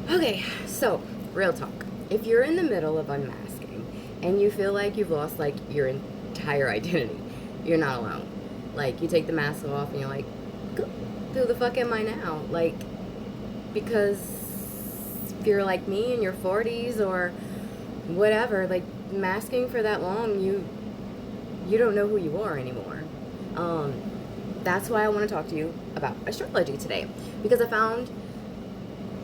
Okay, so real talk. If you're in the middle of unmasking and you feel like you've lost like your entire identity, you're not alone. Like you take the mask off and you're like, who the fuck am I now? Like because if you're like me in your 40s or whatever, like masking for that long, you don't know who you are anymore. Um, that's why I want to talk to you about astrology today because I found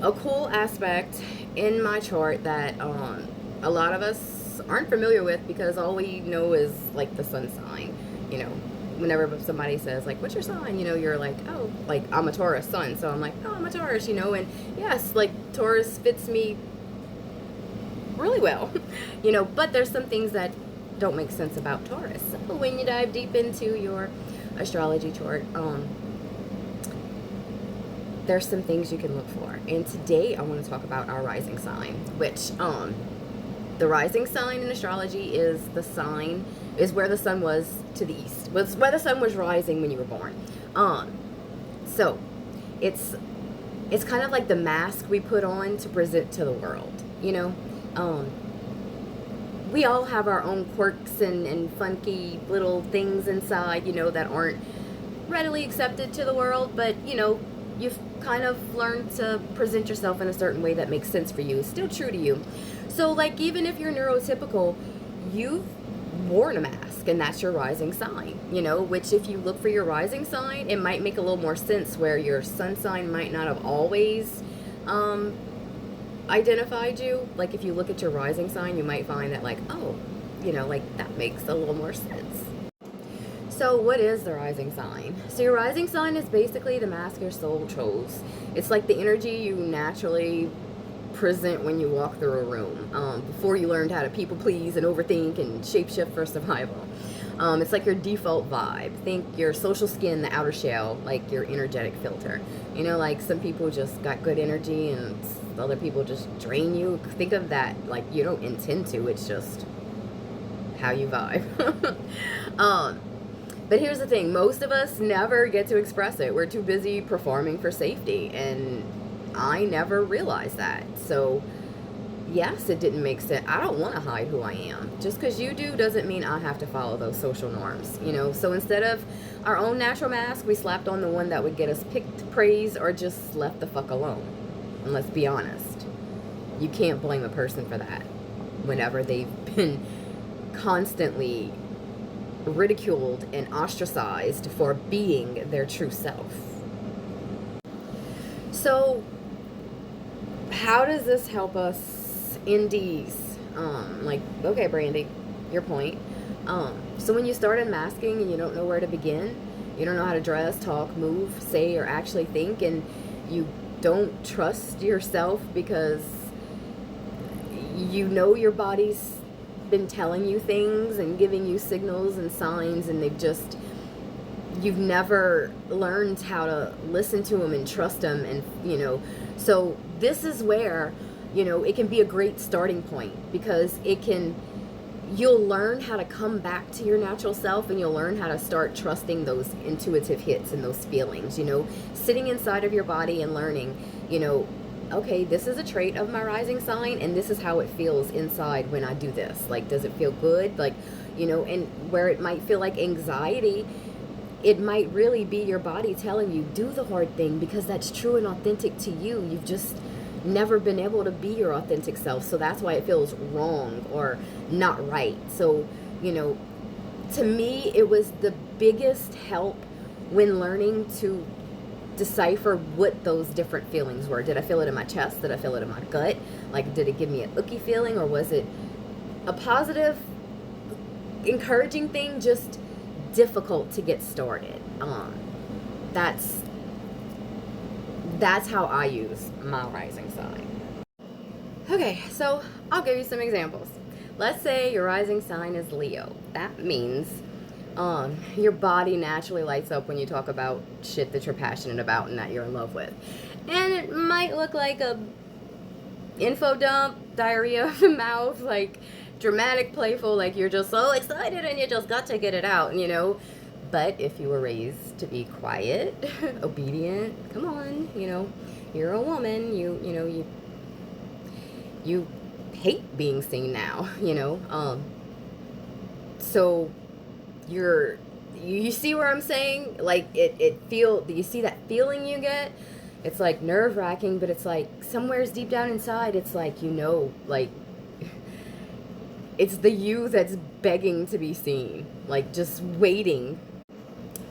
a cool aspect in my chart that a lot of us aren't familiar with because all we know is like the sun sign. You know, whenever somebody says like, "What's your sign?" You know, you're like, "Oh, like I'm a Taurus sun," so I'm like, "Oh, I'm a Taurus." You know, and yes, like Taurus fits me really well. You know, but there's some things that don't make sense about Taurus. So when you dive deep into your astrology chart, there's some things you can look for. And today I want to talk about our rising sign, which the rising sign in astrology is the sign is where the sun was to the east. Was where the sun was rising when you were born. So it's kind of like the mask we put on to present to the world, you know? Um we all have our own quirks and funky little things inside, you know, that aren't readily accepted to the world, but you know, you've kind of learned to present yourself in a certain way that makes sense for you, still true to you. So like even if you're neurotypical, you've worn a mask and that's your rising sign, you know, which if you look for your rising sign, it might make a little more sense where your sun sign might not have always um identified you. Like if you look at your rising sign, you might find that like, oh, you know, like that makes a little more sense. So what is the rising sign? So your rising sign is basically the mask your soul chose. It's like the energy you naturally present when you walk through a room, before you learned how to people please and overthink and shapeshift for survival. It's like your default vibe. Think your social skin, the outer shell, like your energetic filter. You know, like some people just got good energy and other people just drain you. Think of that like you don't intend to, it's just how you vibe. um, but here's the thing, most of us never get to express it. We're too busy performing for safety, and I never realized that. So, yes, it didn't make sense. I don't want to hide who I am. Just because you do doesn't mean I have to follow those social norms, you know? So instead of our own natural mask, we slapped on the one that would get us picked, praise, or just left the fuck alone. And let's be honest, you can't blame a person for that whenever they've been constantly ridiculed and ostracized for being their true self. So, how does this help us in D's? Like, okay, Brandy, your point. So when you start unmasking and you don't know where to begin, you don't know how to dress, talk, move, say, or actually think, and you don't trust yourself because you know your body's been telling you things and giving you signals and signs, and you've never learned how to listen to them and trust them, and you know, so this is where, you know, it can be a great starting point because you'll learn how to come back to your natural self, and you'll learn how to start trusting those intuitive hits and those feelings, you know, sitting inside of your body and learning, you know, okay, this is a trait of my rising sign and this is how it feels inside when I do this. Like, does it feel good? Like, you know, and where it might feel like anxiety, it might really be your body telling you, do the hard thing because that's true and authentic to you. You've just never been able to be your authentic self. So that's why it feels wrong or not right. So, you know, to me, it was the biggest help when learning to decipher what those different feelings were. Did I feel it in my chest? Did I feel it in my gut? Like, did it give me an icky feeling, or was it a positive, encouraging thing, just difficult to get started? That's how I use my rising sign. Okay, so I'll give you some examples. Let's say your rising sign is Leo. That means your body naturally lights up when you talk about shit that you're passionate about and that you're in love with. And it might look like a info dump, diarrhea of the mouth, like dramatic, playful, like you're just so excited and you just got to get it out, you know. But if you were raised to be quiet, obedient, come on, you know, you're a woman, you know, you You hate being seen now, you know. So you see where I'm saying? Like you see that feeling you get? It's like nerve-wracking, but it's like somewhere's deep down inside, it's like, you know, like it's the you that's begging to be seen, like just waiting.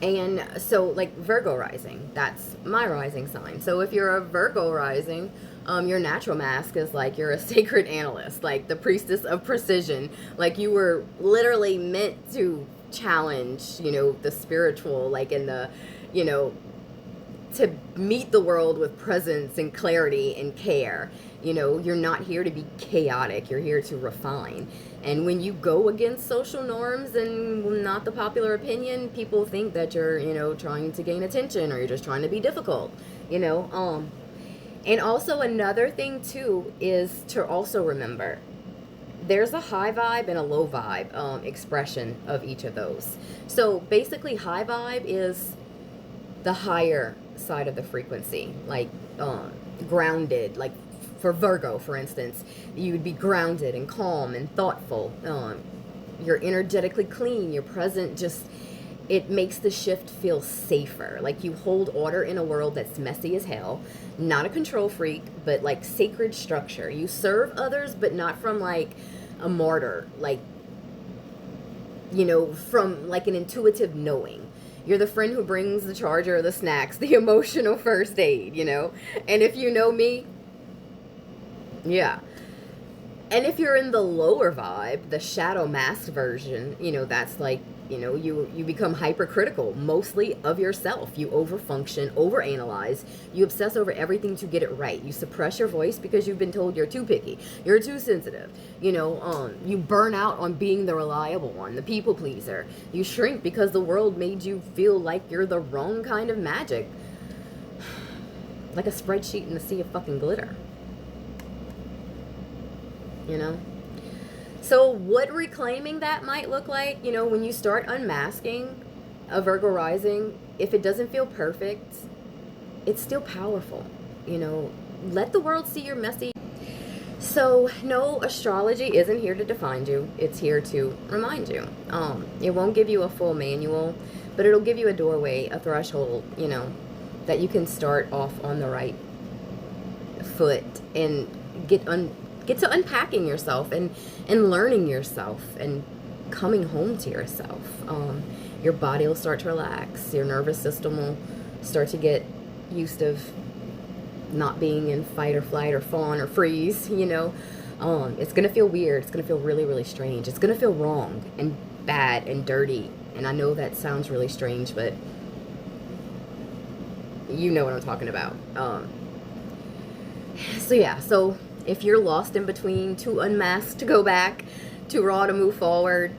And so, like, Virgo rising, that's my rising sign. So if you're a Virgo rising, your natural mask is like you're a sacred analyst, like the priestess of precision. Like you were literally meant to challenge, you know, the spiritual, like in the, you know, to meet the world with presence and clarity and care. You know, you're not here to be chaotic, you're here to refine. And when you go against social norms and not the popular opinion, people think that you're, you know, trying to gain attention, or you're just trying to be difficult, you know. And also another thing too is to also remember there's a high vibe and a low vibe expression of each of those. So basically, high vibe is the higher side of the frequency, like grounded. Like for Virgo, for instance, you would be grounded and calm and thoughtful. You're energetically clean. You're present. Just it makes the shift feel safer. Like you hold order in a world that's messy as hell. Not a control freak, but like sacred structure. You serve others, but not from like a martyr. Like, you know, from like an intuitive knowing. You're the friend who brings the charger, the snacks, the emotional first aid, you know? And if you know me, yeah. And if you're in the lower vibe, the shadow mask version, you know, that's like, you know, you become hypercritical, mostly of yourself. You overfunction, overanalyze. You obsess over everything to get it right. You suppress your voice because you've been told you're too picky. You're too sensitive. You know, you burn out on being the reliable one, the people pleaser. You shrink because the world made you feel like you're the wrong kind of magic. Like a spreadsheet in a sea of fucking glitter. You know? So what reclaiming that might look like, you know, when you start unmasking a Virgo rising, if it doesn't feel perfect, it's still powerful. You know, let the world see your messy. So no, astrology isn't here to define you. It's here to remind you. It won't give you a full manual, but it'll give you a doorway, a threshold, you know, that you can start off on the right foot and get to unpacking yourself and learning yourself and coming home to yourself. Your body will start to relax. Your nervous system will start to get used to not being in fight or flight or fawn or freeze, you know. It's going to feel weird. It's going to feel really, really strange. It's going to feel wrong and bad and dirty. And I know that sounds really strange, but you know what I'm talking about. So yeah, so if you're lost in between, too unmasked to go back, too raw to move forward,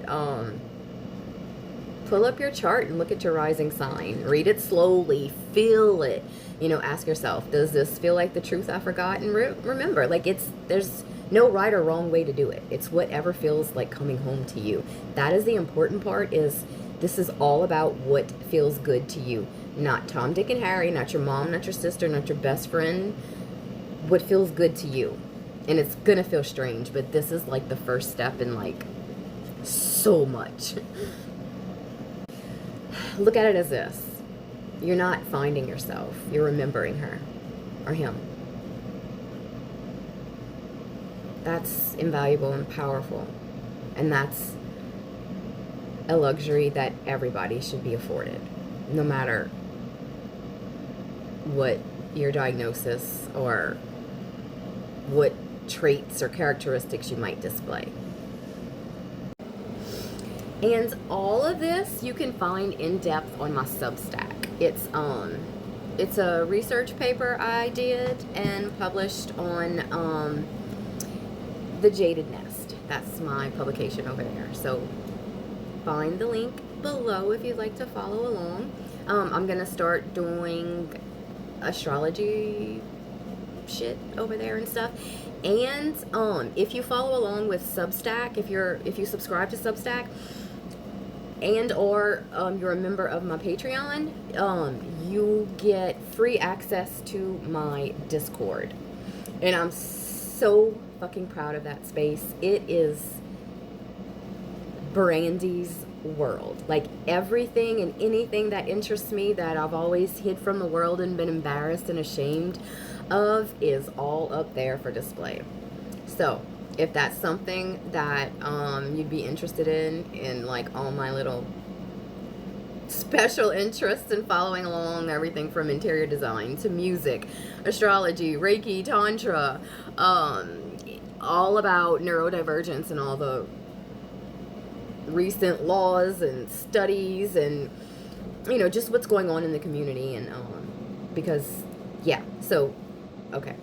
pull up your chart and look at your rising sign. Read it slowly, feel it. You know, ask yourself, does this feel like the truth I forgot? And remember, like there's no right or wrong way to do it. It's whatever feels like coming home to you. That is the important part. Is this is all about what feels good to you. Not Tom, Dick, and Harry, not your mom, not your sister, not your best friend. What feels good to you. And it's gonna feel strange, but this is like the first step in like so much. Look at it as this. You're not finding yourself. You're remembering her or him. That's invaluable and powerful. And that's a luxury that everybody should be afforded, no matter what your diagnosis or what traits or characteristics you might display. And all of this you can find in depth on my Substack. It's a research paper I did and published on The Jaded Nest. That's my publication over there. So find the link below if you'd like to follow along. I'm gonna start doing astrology shit over there and stuff. And if you follow along with Substack, if you subscribe to Substack and or you're a member of my Patreon, you get free access to my Discord. And I'm so fucking proud of that space. It is Brandy's world. Like everything and anything that interests me that I've always hid from the world and been embarrassed and ashamed of is all up there for display. So if that's something that you'd be interested in like all my little special interests in following along, everything from interior design to music, astrology, Reiki, Tantra, all about neurodivergence and all the recent laws and studies and, you know, just what's going on in the community. And because, yeah, so, okay.